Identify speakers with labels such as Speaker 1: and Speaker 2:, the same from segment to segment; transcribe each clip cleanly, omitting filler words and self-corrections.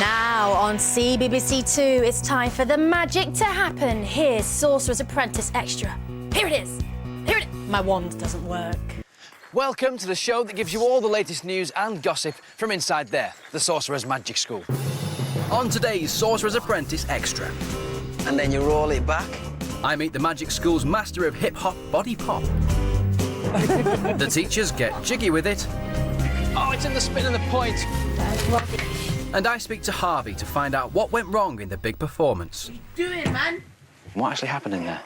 Speaker 1: Now on CBBC2, it's time for the magic to happen. Here's Sorcerer's Apprentice Extra. Here it is. Here it is. My wand doesn't work.
Speaker 2: Welcome to the show that gives you all the latest news and gossip from inside there, the Sorcerer's Magic School. On today's Sorcerer's Apprentice Extra.
Speaker 3: And then you roll it back.
Speaker 2: I meet the Magic School's master of hip-hop body pop. The teachers get jiggy with it. Oh, it's in the spin and the point.
Speaker 1: That's rubbish.
Speaker 2: And I speak to Harvey to find out what went wrong in the big performance.
Speaker 4: Do it, man.
Speaker 3: What actually happened in there?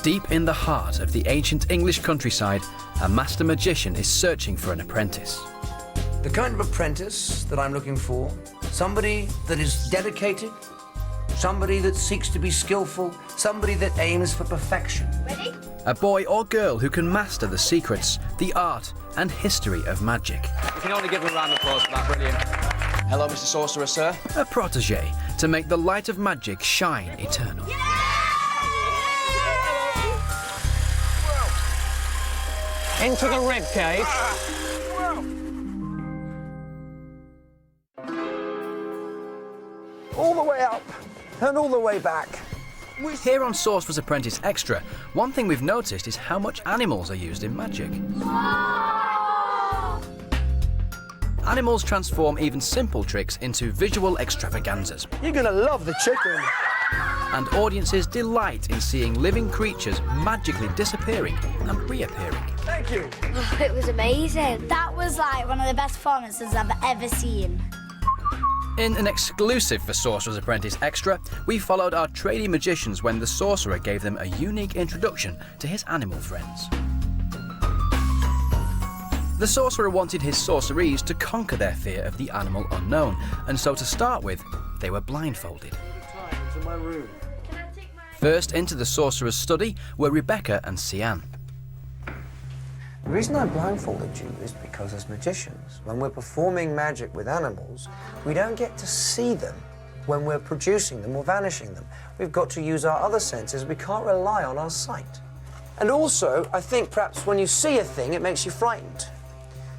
Speaker 2: Deep in the heart of the ancient English countryside, a master magician is searching for an apprentice.
Speaker 5: The kind of apprentice that I'm looking for, somebody that is dedicated, somebody that seeks to be skillful, somebody that aims for perfection.
Speaker 4: Ready?
Speaker 2: A boy or girl who can master the secrets, the art and history of magic.
Speaker 3: We can only give them a round of applause for that. Brilliant. Hello, Mr. Sorcerer, sir.
Speaker 2: A protege to make the light of magic shine eternal.
Speaker 3: Into the rib cage.
Speaker 5: All the way up and all the way back.
Speaker 2: Here on Sorcerer's Apprentice Extra, one thing we've noticed is how much animals are used in magic. Animals transform even simple tricks into visual extravaganzas.
Speaker 5: You're gonna love the chicken.
Speaker 2: And audiences delight in seeing living creatures magically disappearing and reappearing.
Speaker 5: Thank you.
Speaker 4: Oh, it was amazing. That was like one of the best performances I've ever seen.
Speaker 2: In an exclusive for Sorcerer's Apprentice Extra, we followed our trainee magicians when the sorcerer gave them a unique introduction to his animal friends. The sorcerer wanted his sorcerees to conquer their fear of the animal unknown, and so to start with, they were blindfolded.
Speaker 5: To my room.
Speaker 2: First into the sorcerer's study were Rebecca and Sian.
Speaker 5: The reason I blindfolded you is because as magicians, when we're performing magic with animals, we don't get to see them when we're producing them or vanishing them. We've got to use our other senses. We can't rely on our sight. And also, I think perhaps when you see a thing, it makes you frightened.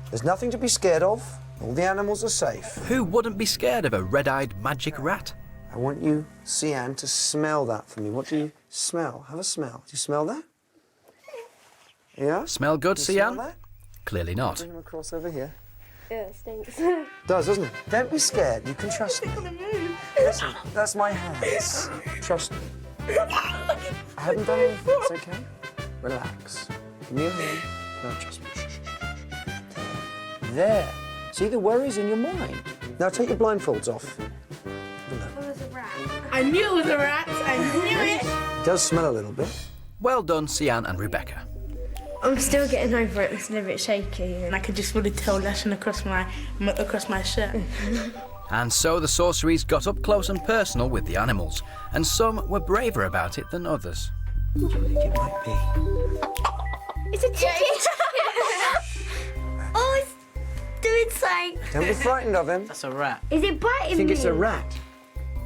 Speaker 5: There's nothing to be scared of. All the animals are safe.
Speaker 2: Who wouldn't be scared of a red-eyed magic rat?
Speaker 5: I want you, Sian, to smell that for me. What do you smell? Have a smell. Do you smell that? Yeah?
Speaker 2: Smell good,
Speaker 5: You
Speaker 2: Sian?
Speaker 5: smell that?
Speaker 2: Clearly not.
Speaker 5: Bring them across over here.
Speaker 4: Yeah, it stinks.
Speaker 5: Does, doesn't it? Don't be scared. You can trust me. Listen, that's my hands. Trust me. I haven't done anything. It's okay. Relax. Give me your hand. No, trust me. There. See, the worry's in your mind. Now take your blindfolds off.
Speaker 4: I knew it was a rat. I knew it.
Speaker 5: It does smell a little bit.
Speaker 2: Well done, Sian and Rebecca.
Speaker 6: I'm still getting over it. It's a little bit shaky, and I could just really tell lashing across my shirt.
Speaker 2: And so the sorceries got up close and personal with the animals, and some were braver about it than others.
Speaker 5: What do you think it might be?
Speaker 4: It's a chicken. Oh, it's doing something.
Speaker 5: Don't be frightened of him.
Speaker 3: That's a rat.
Speaker 4: Is it biting
Speaker 5: I
Speaker 4: me?
Speaker 5: think it's a rat.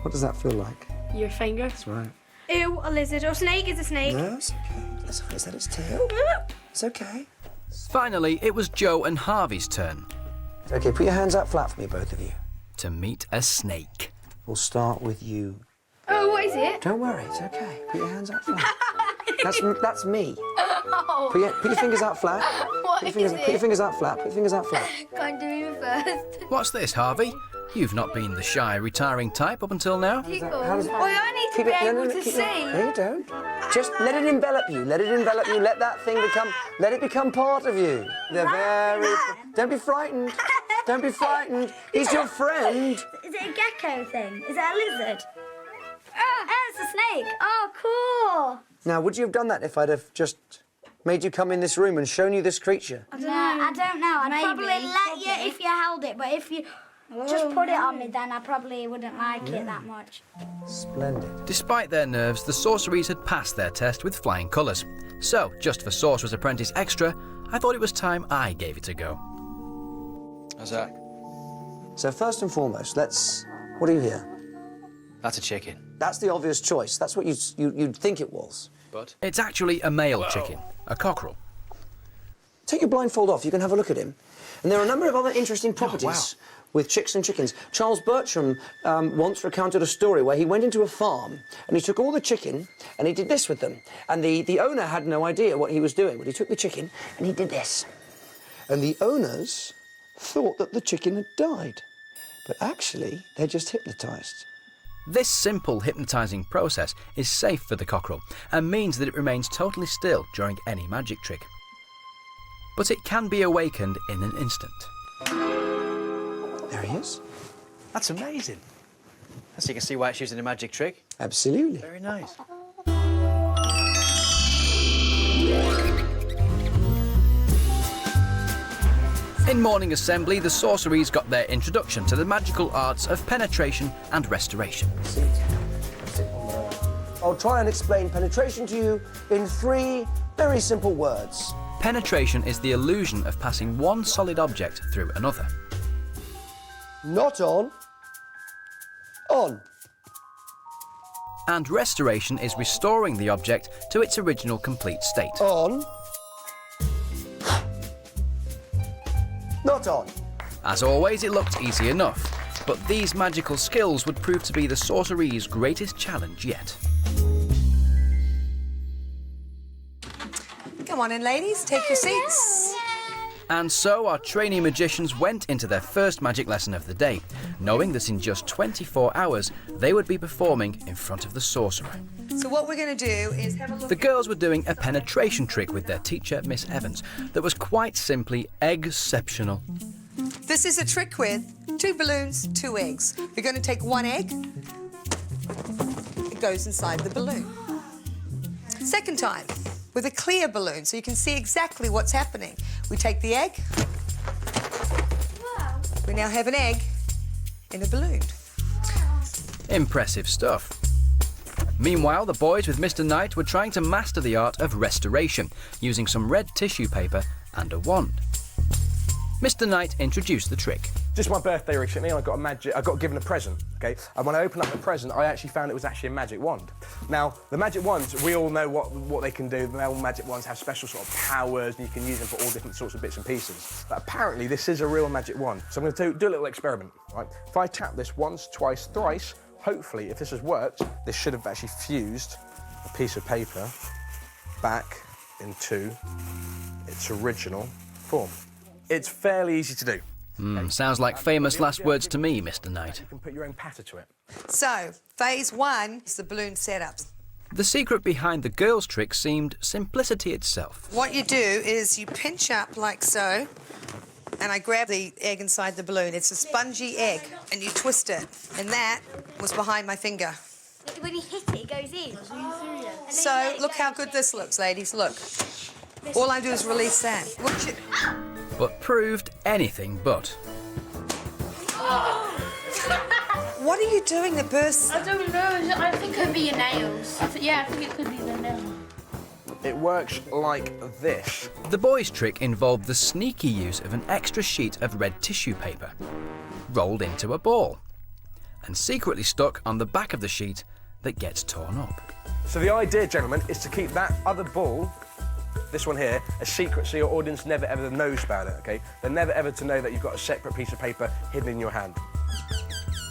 Speaker 5: What does that feel like?
Speaker 6: Your finger.
Speaker 5: That's right.
Speaker 6: Ew, a lizard or snake is a snake.
Speaker 5: No, it's okay. Is that its tail? It's okay.
Speaker 2: Finally, it was Joe and Harvey's turn
Speaker 5: Okay, put your hands out flat for me, both of you.
Speaker 2: to meet a snake.
Speaker 5: We'll start with you.
Speaker 6: Oh, what is it?
Speaker 5: Don't worry, it's okay. Put your hands out flat. That's me. Put your fingers out flat. Put your fingers out flat. Put your fingers out flat.
Speaker 4: Can't do it first.
Speaker 2: What's this, Harvey? You've not been the shy, retiring type up until now.
Speaker 5: How does
Speaker 4: Well, I need to
Speaker 5: keep
Speaker 4: be
Speaker 5: it,
Speaker 4: able to
Speaker 5: keep it-
Speaker 4: see.
Speaker 5: No, you don't. Just let it envelop you. Let it envelop you. Let that thing let it become part of you. They're very. Don't be frightened. Don't be frightened. He's your friend.
Speaker 4: Is it a gecko thing? Is it a lizard? Oh, it's a snake. Oh, cool.
Speaker 5: Now, would you have done that if I'd have just made you come in this room and shown you this creature?
Speaker 4: I don't know. I'd probably let you if you held it, but if you Just put it on me, then I probably wouldn't like it that much.
Speaker 5: Splendid.
Speaker 2: Despite their nerves, the sorceries had passed their test with flying colours. So, just for Sorcerer's Apprentice Extra, I thought it was time I gave it a go.
Speaker 3: How's that?
Speaker 5: So first and foremost, what do you hear?
Speaker 3: That's a chicken.
Speaker 5: That's the obvious choice. That's what you'd think it was.
Speaker 3: But?
Speaker 2: It's actually a male chicken, a cockerel.
Speaker 5: Take your blindfold off, you can have a look at him. And there are a number of other interesting properties with chicks and chickens. Charles Bertram once recounted a story where he went into a farm and he took all the chicken and he did this with them. And the owner had no idea what he was doing, but he took the chicken and he did this. And the owners thought that the chicken had died. But actually, they're just hypnotised.
Speaker 2: This simple hypnotising process is safe for the cockerel and means that it remains totally still during any magic trick. But it can be awakened in an instant.
Speaker 5: There he is.
Speaker 3: That's amazing. So you can see why it's used in a magic trick.
Speaker 5: Absolutely.
Speaker 3: Very nice.
Speaker 2: In morning assembly, the sorceries got their introduction to the magical arts of penetration and restoration.
Speaker 5: I'll try and explain penetration to you in 3 very simple words.
Speaker 2: Penetration is the illusion of passing one solid object through another.
Speaker 5: Not on. On.
Speaker 2: And restoration is restoring the object to its original complete state.
Speaker 5: On. Not on.
Speaker 2: As always, it looked easy enough, but these magical skills would prove to be the sorcery's greatest challenge yet.
Speaker 7: Come on in, ladies, take your seats.
Speaker 2: And so our trainee magicians went into their first magic lesson of the day, knowing that in just 24 hours they would be performing in front of the sorcerer.
Speaker 7: So what we're going to do is have a look.
Speaker 2: The girls were doing a penetration trick with their teacher, Miss Evans, that was quite simply exceptional.
Speaker 7: This is a trick with 2 balloons, 2 eggs. We're going to take 1 egg. It goes inside the balloon. Second time, with a clear balloon, so you can see exactly what's happening. We take the egg. We now have an egg in a balloon.
Speaker 2: Impressive stuff. Meanwhile, the boys with Mr. Knight were trying to master the art of restoration, using some red tissue paper and a wand. Mr. Knight introduced the trick.
Speaker 8: Just my birthday recently, I got given a present, okay? And when I opened up the present, I actually found it was actually a magic wand. Now, the magic wands, we all know what they can do. All magic wands have special sort of powers, and you can use them for all different sorts of bits and pieces. But apparently, this is a real magic wand. So I'm going to do a little experiment, right? If I tap this once, twice, thrice, hopefully, if this has worked, this should have actually fused a piece of paper back into its original form. It's fairly easy to do.
Speaker 2: Sounds like famous last words to me, Mr. Knight.
Speaker 8: You can put your own patter to it.
Speaker 7: So, phase 1 is the balloon setup.
Speaker 2: The secret behind the girls' trick seemed simplicity itself.
Speaker 7: What you do is you pinch up like so, and I grab the egg inside the balloon. It's a spongy egg, and you twist it. And that was behind my finger.
Speaker 4: When you hit it, it goes in.
Speaker 7: So, look how good this looks, ladies, look. All I do is release that.
Speaker 2: But proved anything but.
Speaker 7: What are you doing that bursts?
Speaker 6: I don't know. I think it could be your nails. I think it could be the nails.
Speaker 8: It works like this.
Speaker 2: The boys' trick involved the sneaky use of an extra sheet of red tissue paper, rolled into a ball, and secretly stuck on the back of the sheet that gets torn up.
Speaker 8: So the idea, gentlemen, is to keep that other ball, this one here, a secret so your audience never ever knows about it, okay? They're never ever to know that you've got a separate piece of paper hidden in your hand.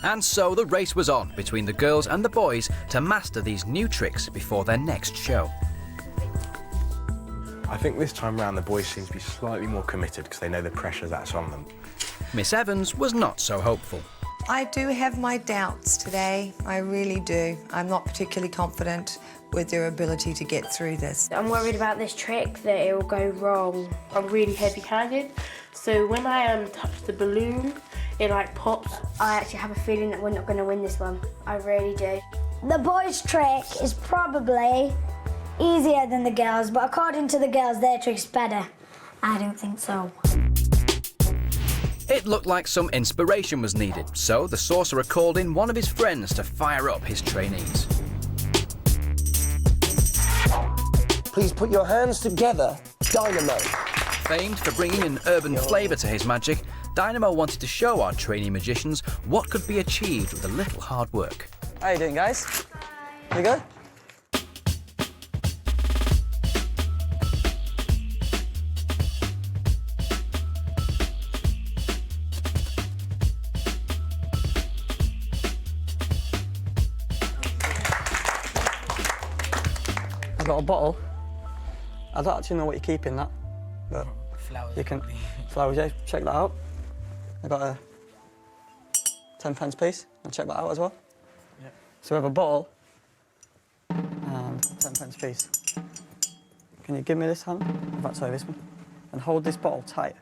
Speaker 2: And so the race was on between the girls and the boys to master these new tricks before their next show.
Speaker 8: I think this time round the boys seem to be slightly more committed because they know the pressure that's on them.
Speaker 2: Miss Evans was not so hopeful.
Speaker 7: I do have my doubts today. I really do. I'm not particularly confident with their ability to get through this.
Speaker 6: I'm worried about this trick that it will go wrong. I'm really heavy-handed, so when I touch the balloon, it like pops.
Speaker 4: I actually have a feeling that we're not going to win this one. I really do. The boys' trick is probably easier than the girls, but according to the girls, their trick's better. I don't think so.
Speaker 2: It looked like some inspiration was needed, so the sorcerer called in one of his friends to fire up his trainees.
Speaker 5: Please put your hands together. Dynamo.
Speaker 2: Famed for bringing an urban flavour to his magic, Dynamo wanted to show our trainee magicians what could be achieved with a little hard work.
Speaker 9: How you doing, guys? You good? I got a bottle. I don't actually know what you keep in that, but
Speaker 3: Flowers.
Speaker 9: you can. Flowers, yeah, check that out. I got a 10p piece. I'll check that out as well.
Speaker 3: Yep.
Speaker 9: So we have a bottle and 10p piece. Can you give me this hand? In fact, sorry, this one. And hold this bottle tight.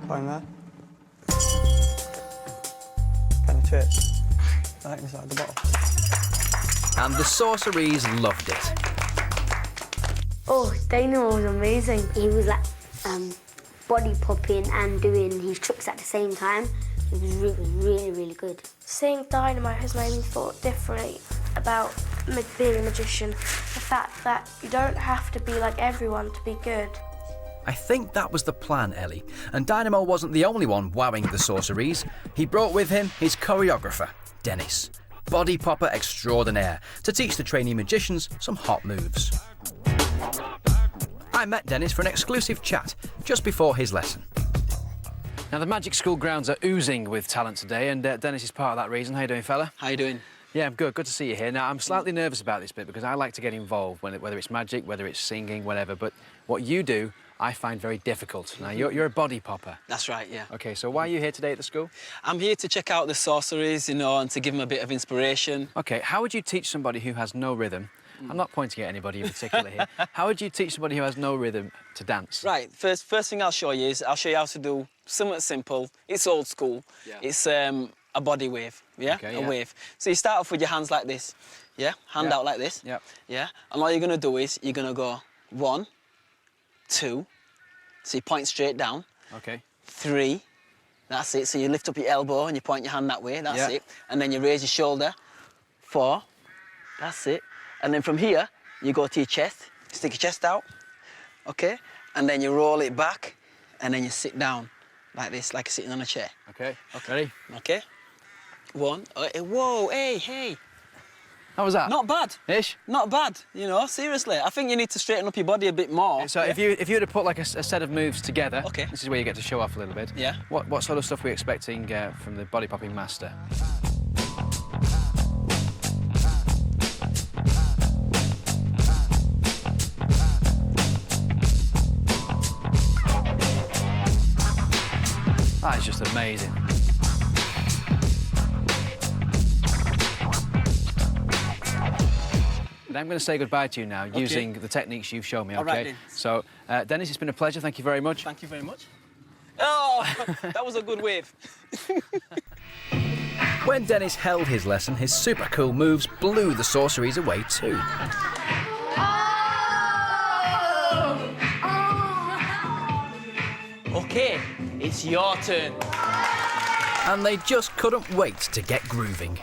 Speaker 9: Coin there. Penetrate right inside the bottle.
Speaker 2: And the sorceries loved it.
Speaker 4: Oh, Dynamo was amazing. He was like body popping and doing his tricks at the same time. It was really, really good.
Speaker 6: Seeing Dynamo has made me thought differently about being a magician. The fact that you don't have to be like everyone to be good.
Speaker 2: I think that was the plan, Ellie. And Dynamo wasn't the only one wowing the sorceries. He brought with him his choreographer, Dennis, body popper extraordinaire, to teach the trainee magicians some hot moves. I met Dennis for an exclusive chat just before his lesson.
Speaker 10: Now, the Magic School grounds are oozing with talent today, and Dennis is part of that reason. How you doing, fella?
Speaker 3: How you doing?
Speaker 10: Yeah, I'm good. Good to see you here. Now, I'm slightly nervous about this bit because I like to get involved, whether it's magic, whether it's singing, whatever, but what you do, I find very difficult. Now, you're a body popper.
Speaker 3: That's right, yeah.
Speaker 10: OK, so why are you here today at the school?
Speaker 3: I'm here to check out the sorceries, you know, and to give them a bit of inspiration.
Speaker 10: OK, how would you teach somebody who has no rhythm? I'm not pointing at anybody in particular here. How would you teach somebody who has no rhythm to dance?
Speaker 3: Right, first thing I'll show you is I'll show you how to do something simple. It's old school. Yeah. It's a body wave, yeah?
Speaker 10: Okay,
Speaker 3: a wave. So you start off with your hands like this, yeah? Hand out like this, yeah? And all you're going to do is you're going to go 1, 2, so you point straight down.
Speaker 10: OK.
Speaker 3: 3, that's it. So you lift up your elbow and you point your hand that way, that's it. And then you raise your shoulder. 4, that's it. And then from here, you go to your chest, stick your chest out, OK? And then you roll it back, and then you sit down like this, like you're sitting on a chair.
Speaker 10: OK, ready?
Speaker 3: OK? 1, whoa, hey.
Speaker 10: How was that?
Speaker 3: Not bad.
Speaker 10: Ish?
Speaker 3: Not bad, you know, seriously. I think you need to straighten up your body a bit more.
Speaker 10: So if you were to put like a set of moves together,
Speaker 3: OK.
Speaker 10: This is where you get to show off a little bit.
Speaker 3: Yeah.
Speaker 10: What sort of stuff are we expecting from the body popping master? That is just amazing. But I'm going to say goodbye to you now using the techniques you've shown me, OK?
Speaker 3: All right, then.
Speaker 10: So, Dennis, it's been a pleasure. Thank you very much.
Speaker 3: Thank you very much. Oh, that was a good wave.
Speaker 2: When Dennis held his lesson, his super cool moves blew the sorceries away too.
Speaker 3: OK, it's your turn.
Speaker 2: And they just couldn't wait to get grooving.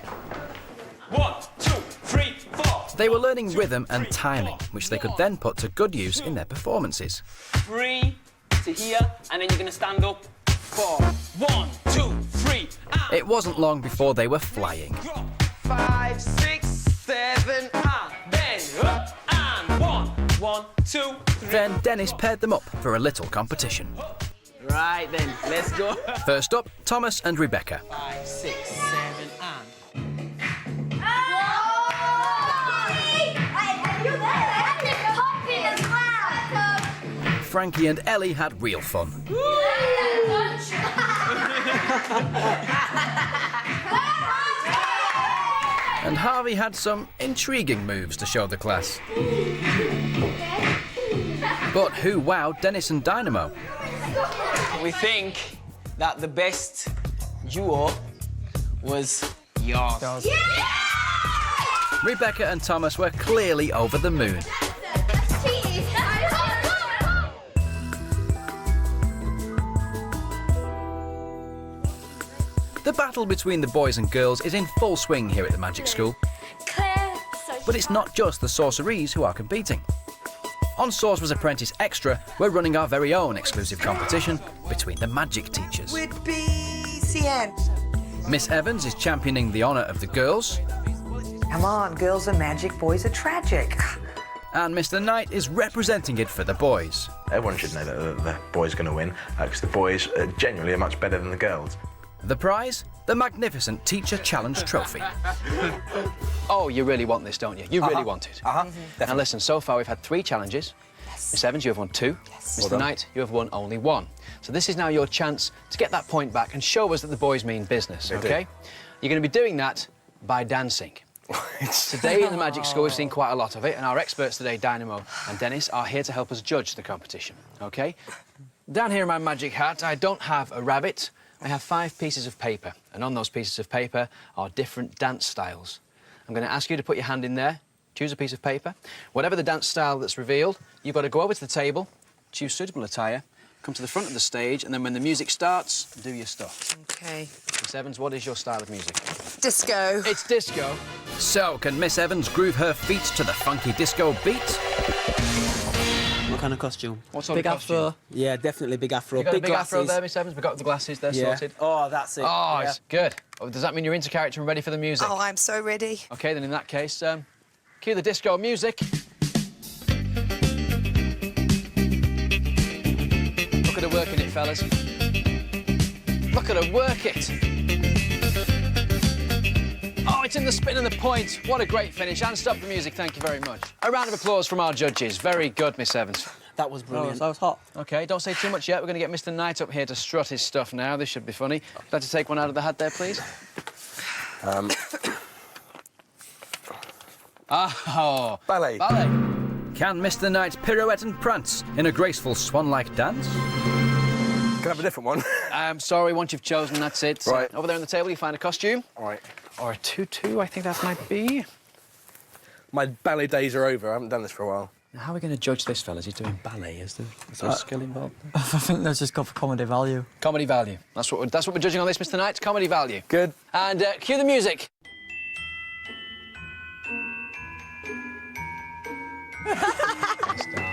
Speaker 3: 1, 2, 3, 4.
Speaker 2: They were learning rhythm and timing, which they could then put to good use in their performances.
Speaker 3: 3 to here, and then you're going to stand up. 4. 1, 2, 3, and
Speaker 2: It wasn't long before they were flying.
Speaker 3: 5, 6, 7, and then up and 1, 1, 2, 3.
Speaker 2: Then Dennis paired them up for a little competition.
Speaker 3: Right then, let's go.
Speaker 2: First up, Thomas and Rebecca.
Speaker 3: 5, 6, 7, and.
Speaker 2: Frankie and Ellie had real fun. And Harvey had some intriguing moves to show the class. But who wowed Dennis and Dynamo?
Speaker 3: We think that the best duo was yours.
Speaker 2: Rebecca and Thomas were clearly over the moon. The battle between the boys and girls is in full swing here at the Magic School. But it's not just the Sorcerees who are competing. On Sorcerer's Apprentice Extra, we're running our very own exclusive competition between the magic teachers.
Speaker 7: Would be CN.
Speaker 2: Miss Evans is championing the honour of the girls.
Speaker 11: Come on, girls are magic, boys are tragic.
Speaker 2: And Mr. Knight is representing it for the boys.
Speaker 12: Everyone should know that the boys are going to win, because the boys genuinely are much better than the girls.
Speaker 2: The prize? The magnificent Teacher Challenge Trophy.
Speaker 10: Oh, you really want this, don't you? You really want it. Now listen, so far we've had 3 challenges. Miss Evans, you have won 2. Mr. Knight, you have won only 1. So this is now your chance to get that point back and show us that the boys mean business, OK? You're going to be doing that by dancing. Today in the Magic School, we've seen quite a lot of it, and our experts today, Dynamo and Dennis, are here to help us judge the competition, OK? Down here in my magic hat, I don't have a rabbit. I have 5 pieces of paper, and on those pieces of paper are different dance styles. I'm going to ask you to put your hand in there, choose a piece of paper. Whatever the dance style that's revealed, you've got to go over to the table, choose suitable attire, come to the front of the stage, and then when the music starts, do your stuff.
Speaker 7: OK.
Speaker 10: Miss Evans, what is your style of music?
Speaker 7: Disco.
Speaker 10: It's disco.
Speaker 2: So, can Miss Evans groove her feet to the funky disco beat?
Speaker 3: What kind of costume?
Speaker 10: What sort of costume?
Speaker 3: Afro. Yeah, definitely big afro.
Speaker 10: You got
Speaker 3: big
Speaker 10: a big
Speaker 3: glasses.
Speaker 10: afro there, Miss Evans? We've got the glasses there sorted.
Speaker 3: Oh, that's it.
Speaker 10: Oh, it's good. Oh, does that mean you're into character and ready for the music?
Speaker 7: Oh, I'm so ready.
Speaker 10: OK, then in that case, cue the disco music. Look at her working it, fellas. Look at her work it. Oh, it's in the spin and the point. What a great finish. And stop the music, thank you very much. A round of applause from our judges. Very good, Miss Evans.
Speaker 3: That was brilliant.
Speaker 9: That was hot.
Speaker 10: OK, don't say too much yet. We're going to get Mr. Knight up here to strut his stuff now. This should be funny. I'd like to take one out of the hat there, please. Oh.
Speaker 8: Ballet.
Speaker 10: Ballet.
Speaker 2: Can Mr. Knight pirouette and prance in a graceful swan-like dance?
Speaker 8: Can I have a different one?
Speaker 10: I'm sorry, once you've chosen, that's it.
Speaker 8: Right.
Speaker 10: Over there on the table, you find a costume.
Speaker 8: All right.
Speaker 10: Or a tutu, I think that might be.
Speaker 8: My ballet days are over. I haven't done this for a while.
Speaker 10: Now, how are we going to judge this, fellas? He's doing ballet. Is there skill involved?
Speaker 9: I think that's just got for comedy value.
Speaker 10: Comedy value. That's what we're judging on this, Mr. Knight. Comedy value.
Speaker 8: Good.
Speaker 10: And cue the music.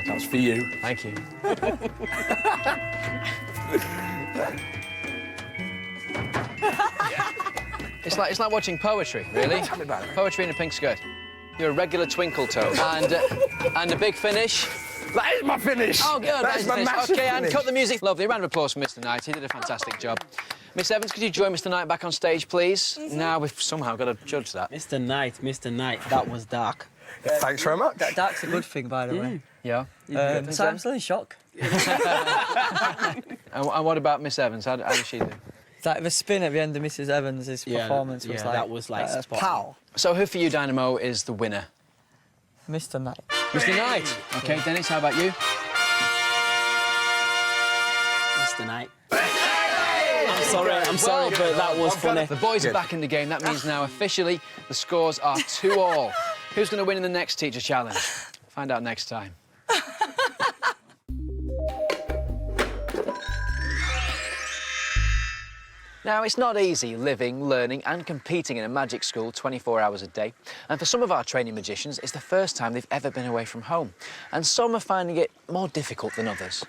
Speaker 8: That's for you.
Speaker 10: Thank you. It's like watching poetry, really.
Speaker 8: Tell me about it.
Speaker 10: Poetry in a pink skirt. You're a regular twinkle toe. And a big finish.
Speaker 8: That is my finish.
Speaker 10: Oh, good.
Speaker 8: That's my massive
Speaker 10: OK,
Speaker 8: finish.
Speaker 10: and cut the music. Lovely. A round of applause for Mr. Knight. He did a fantastic job. Miss Evans, could you join Mr. Knight back on stage, please? Now we've somehow got to judge that.
Speaker 3: Mr. Knight, that was dark.
Speaker 8: Thanks very much.
Speaker 9: Dark's a good thing, by the way.
Speaker 10: Yeah.
Speaker 9: So I'm still in shock.
Speaker 10: And what about Miss Evans? How does she do?
Speaker 9: It's like the spin at the end of Mrs. Evans' performance was like...
Speaker 3: that was like spot on.
Speaker 9: pow.
Speaker 10: So who for you, Dynamo, is the winner?
Speaker 9: Mr. Knight.
Speaker 10: Mr. Knight. OK, Dennis, how about you?
Speaker 3: Mr. Knight. I'm sorry, but that was funny.
Speaker 10: The boys are back in the game. That means now, officially, the scores are 2-all. Who's going to win in the next Teacher Challenge? Find out next time. Now, it's not easy living, learning and competing in a magic school 24 hours a day. And for some of our training magicians, it's the first time they've ever been away from home. And some are finding it more difficult than others.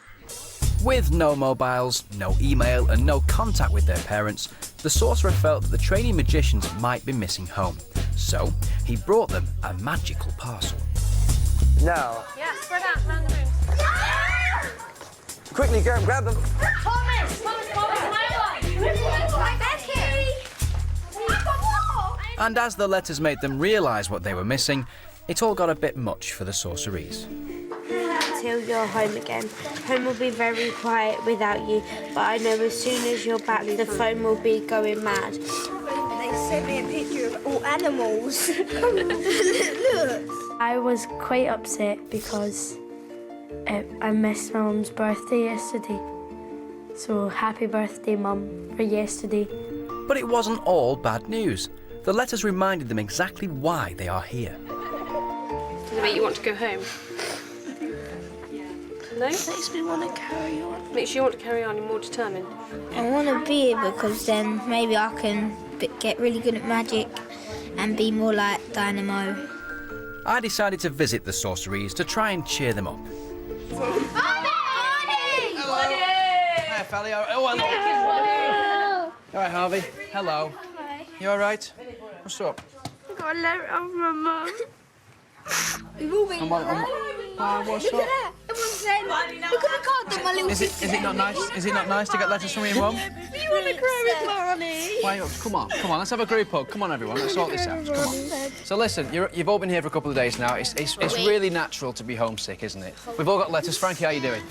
Speaker 2: With no mobiles, no email and no contact with their parents, the Sorcerer felt that the trainee magicians might be missing home. So, he brought them a magical parcel.
Speaker 5: Now,
Speaker 1: Yeah, spread out around the room.
Speaker 5: quickly go and grab them.
Speaker 1: Thomas, my Becky!
Speaker 2: And as the letters made them realise what they were missing, it all got a bit much for the Sorcerees.
Speaker 6: Until you're home again. Home will be very quiet without you, but I know as soon as you're back, the phone will be going mad.
Speaker 13: They sent me a picture of all animals.
Speaker 6: I was quite upset because I missed my mum's birthday yesterday. So happy birthday, Mum, for yesterday.
Speaker 2: But it wasn't all bad news. The letters reminded them exactly why they are here.
Speaker 14: Does it make you want to go home? No? Makes me want to carry on. Makes you want to carry on and more determined.
Speaker 15: I want to be here because then maybe I can get really good at magic and be more like Dynamo.
Speaker 2: I decided to visit the sorceries to try and cheer them up.
Speaker 10: Hi, Fally. Oh, hello. All right, Harvey. Hello.
Speaker 15: Hi.
Speaker 10: You all right? What's up?
Speaker 15: I got a letter off my mum. We've all been
Speaker 10: Come on, what's
Speaker 15: Look
Speaker 10: up?
Speaker 15: at that. Everyone's saying, look at the card that my little
Speaker 10: Is it not nice? Is it not nice to get letters from your mum?
Speaker 15: You want to cry with Barney?
Speaker 10: Why, come on, let's have a group hug. Come on, everyone, let's sort this out. Come on. So listen, you've all been here for a couple of days now. It's really natural to be homesick, isn't it? We've all got letters. Frankie, how you doing?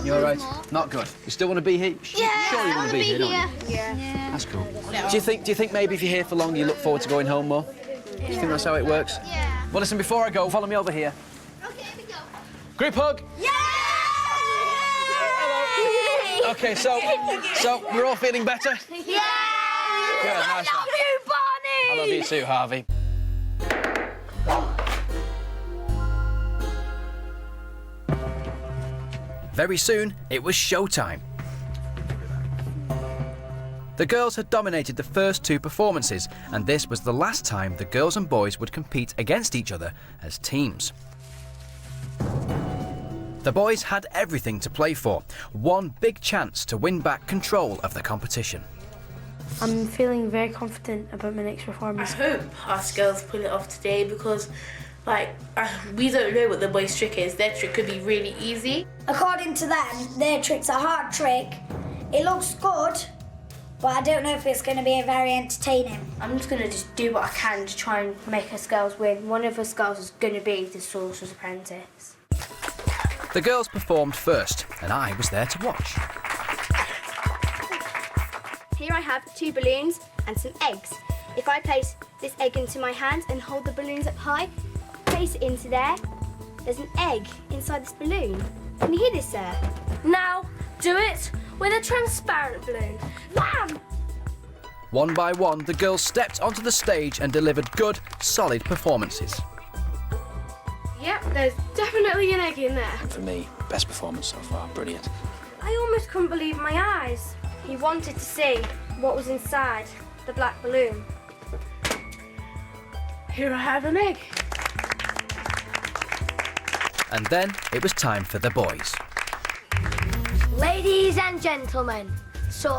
Speaker 10: You all right? Not good. You still want to be here?
Speaker 15: Yeah,
Speaker 10: Sure you want to be here, don't you?
Speaker 15: Yeah.
Speaker 10: That's cool. Do you think maybe if you're here for long, you look forward to going home more? Do you think that's how it works?
Speaker 15: Yeah.
Speaker 10: Well, listen, before I go, follow me over here.
Speaker 15: Okay, here we go.
Speaker 10: Group hug.
Speaker 15: Yeah!
Speaker 10: Hello. Okay, so we're all feeling better?
Speaker 15: Yeah!
Speaker 10: Good, nice
Speaker 15: I love you, Barney!
Speaker 10: I love you too, Harvey.
Speaker 2: Very soon, it was showtime. The girls had dominated the first two performances, and this was the last time the girls and boys would compete against each other as teams. The boys had everything to play for, one big chance to win back control of the competition.
Speaker 6: I'm feeling very confident about my next performance.
Speaker 16: I hope us girls pull it off today because, we don't know what the boys' trick is. Their trick could be really easy.
Speaker 4: According to them, their trick's a hard trick. It looks good, but I don't know if it's going to be very entertaining.
Speaker 6: I'm just going to do what I can to try and make us girls win. One of us girls is going to be the Sorcerer's Apprentice.
Speaker 2: The girls performed first, and I was there to watch.
Speaker 17: Here I have 2 balloons and some eggs. If I place this egg into my hand and hold the balloons up high, place it into there, there's an egg inside this balloon. Can you hear this, sir?
Speaker 16: Now, do it with a transparent balloon. Bam!
Speaker 2: One by one, the girls stepped onto the stage and delivered good, solid performances.
Speaker 16: Yep, there's definitely an egg in there.
Speaker 10: For me, best performance so far. Brilliant.
Speaker 16: I almost couldn't believe my eyes.
Speaker 17: He wanted to see what was inside the black balloon.
Speaker 16: Here I have an egg.
Speaker 2: And then it was time for the boys.
Speaker 4: Ladies and gentlemen,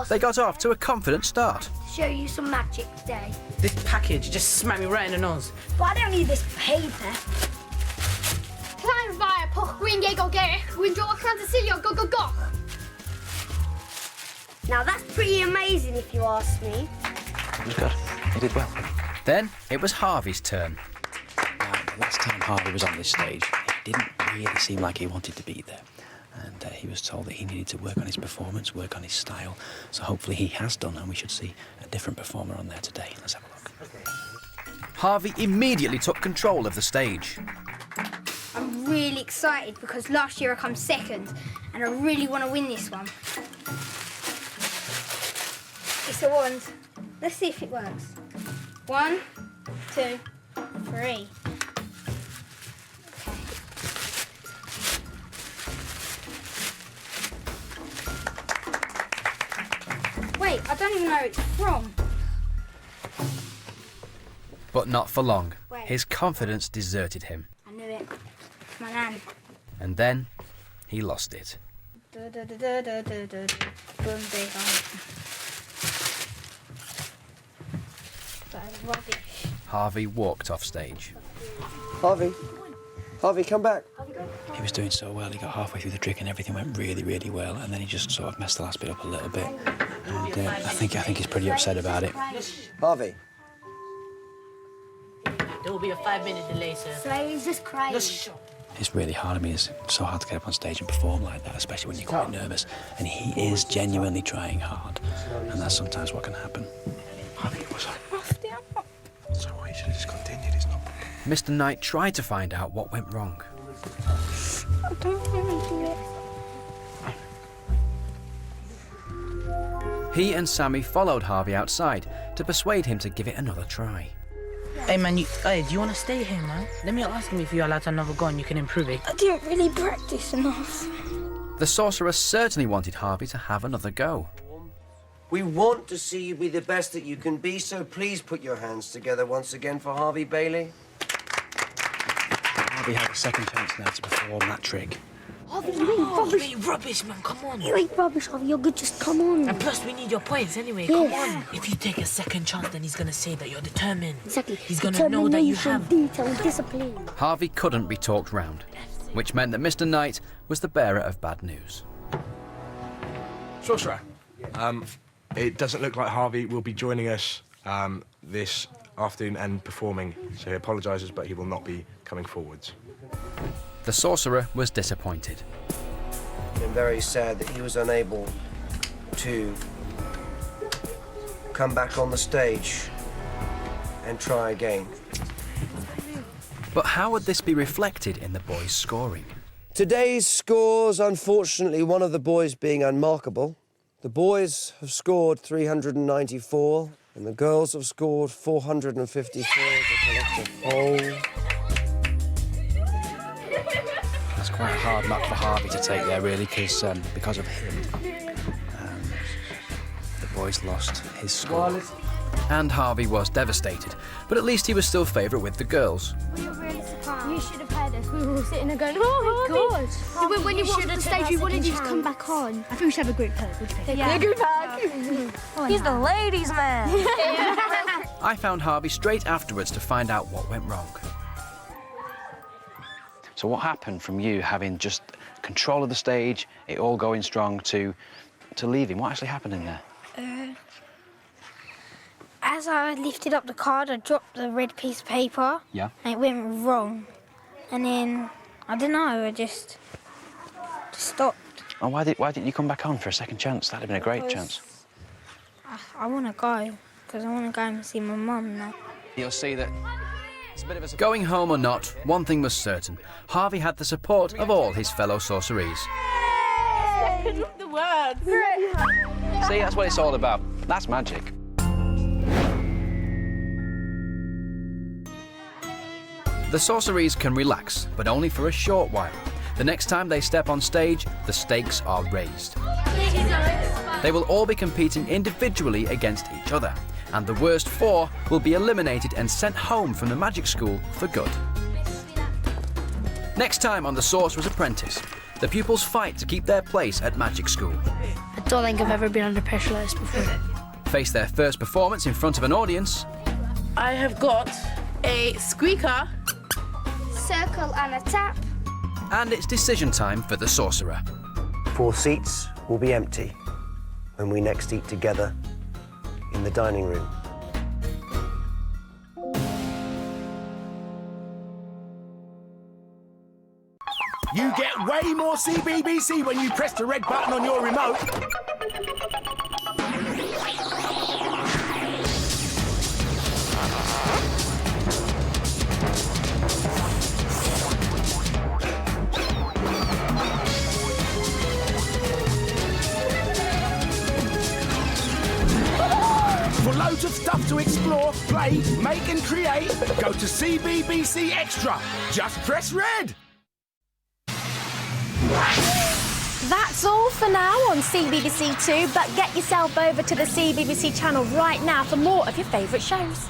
Speaker 2: They got off to a confident start.
Speaker 4: show you some magic today.
Speaker 18: This package just smacked me right in the nose.
Speaker 4: But I don't need this paper.
Speaker 17: Climb via Poch Green Go Gary, Windrow Crantasilio Go Go Go.
Speaker 4: Now that's pretty amazing if you ask me.
Speaker 10: It was good. He did well.
Speaker 2: Then it was Harvey's turn.
Speaker 10: Now, the last time Harvey was on this stage, he didn't really seem like he wanted to be there. And he was told that he needed to work on his performance, work on his style. So hopefully he has done, and we should see a different performer on there today. Let's have a look.
Speaker 2: Harvey immediately took control of the stage.
Speaker 15: I'm really excited because last year I come second and I really want to win this one. It's a wand. Let's see if it works. 1, 2, 3. Wait, I don't even know where it's from.
Speaker 2: But not for long.
Speaker 15: Wait.
Speaker 2: His confidence deserted him.
Speaker 15: I knew it. My nan.
Speaker 2: And then he lost it.
Speaker 15: Boom, big on. That is rubbish.
Speaker 2: Harvey walked off stage.
Speaker 5: Harvey, come back.
Speaker 10: He was doing so well. He got halfway through the trick and everything went really, really well. And then he just sort of messed the last bit up a little bit. And I think he's pretty upset about it.
Speaker 5: Harvey.
Speaker 18: There will be a 5-minute delay, sir.
Speaker 4: So he's just crying.
Speaker 10: It's really hard. I mean, it's so hard to get up on stage and perform like that, especially when you're quite nervous. And he is genuinely trying hard. And that's sometimes what can happen.
Speaker 12: Harvey, what's up? So why you should have just continued, it's not...
Speaker 2: Mr. Knight tried to find out what went wrong.
Speaker 15: I don't want to do it.
Speaker 2: He and Sammy followed Harvey outside to persuade him to give it another try.
Speaker 18: Hey, man, do you want to stay here, man? Let me ask him if you're allowed to have another go and you can improve it.
Speaker 15: I didn't really practice enough.
Speaker 2: The Sorcerer certainly wanted Harvey to have another go.
Speaker 19: We want to see you be the best that you can be, so please put your hands together once again for Harvey Bailey.
Speaker 10: Harvey had a second chance now to perform that trick.
Speaker 4: Harvey, you ain't rubbish.
Speaker 18: You ain't rubbish, man. Come on.
Speaker 4: You ain't rubbish, Harvey. You're good. Just come on.
Speaker 18: And plus, we need your points anyway.
Speaker 4: Yeah.
Speaker 18: Come on. If you take a second chance, then he's gonna say that you're determined.
Speaker 4: Exactly.
Speaker 18: He's gonna know that you have.
Speaker 4: Detail, discipline.
Speaker 2: Harvey couldn't be talked round, which meant that Mr. Knight was the bearer of bad news.
Speaker 8: Sorcerer, it doesn't look like Harvey will be joining us this afternoon and performing, so he apologises, but he will not be coming forwards.
Speaker 2: The Sorcerer was disappointed.
Speaker 19: I'm very sad that he was unable to come back on the stage and try again.
Speaker 2: But how would this be reflected in the boys' scoring?
Speaker 19: Today's scores, unfortunately, one of the boys being unmarkable. The boys have scored 394, and the girls have scored 454 as a collective whole.
Speaker 10: That's quite a hard knock for Harvey to take there, really, because of him. The boys lost his score.
Speaker 2: And Harvey was devastated, but at least he was still favourite with the girls.
Speaker 17: We were really surprised. You should have heard us. We were all sitting there going, oh my God. When you walked on the stage, we wanted you to come back on. I think we should have a group hug. Yeah, group hug.
Speaker 13: He's the ladies' man.
Speaker 2: I found Harvey straight afterwards to find out what went wrong.
Speaker 10: So what happened from you having just control of the stage, it all going strong, to leaving? What actually happened in there?
Speaker 15: As I lifted up the card, I dropped the red piece of paper.
Speaker 10: Yeah.
Speaker 15: And it went wrong. And then, I don't know, I just stopped.
Speaker 10: Oh, why didn't you come back on for a second chance? That'd have been a great chance.
Speaker 15: I want to go, because I want to go and see my mum now.
Speaker 2: You'll see that it's a bit of a... Going home or not, one thing was certain. Harvey had the support of all his fellow sorcerees.
Speaker 14: The words.
Speaker 10: See, that's what it's all about. That's magic.
Speaker 2: The sorcerees can relax, but only for a short while. The next time they step on stage, the stakes are raised. They will all be competing individually against each other, and the worst 4 will be eliminated and sent home from the magic school for good. Next time on The Sorcerer's Apprentice, the pupils fight to keep their place at magic school.
Speaker 6: I don't think I've ever been under pressure like this before.
Speaker 2: Face their first performance in front of an audience.
Speaker 14: I have got a squeaker,
Speaker 17: circle and a tap.
Speaker 2: And it's decision time for the Sorcerer.
Speaker 19: 4 seats will be empty when we next eat together in the dining room.
Speaker 20: You get way more CBBC when you press the red button on your remote. For loads of stuff to explore, play, make and create, go to CBBC Extra. Just press red.
Speaker 1: That's all for now on CBBC 2, but get yourself over to the CBBC channel right now for more of your favourite shows.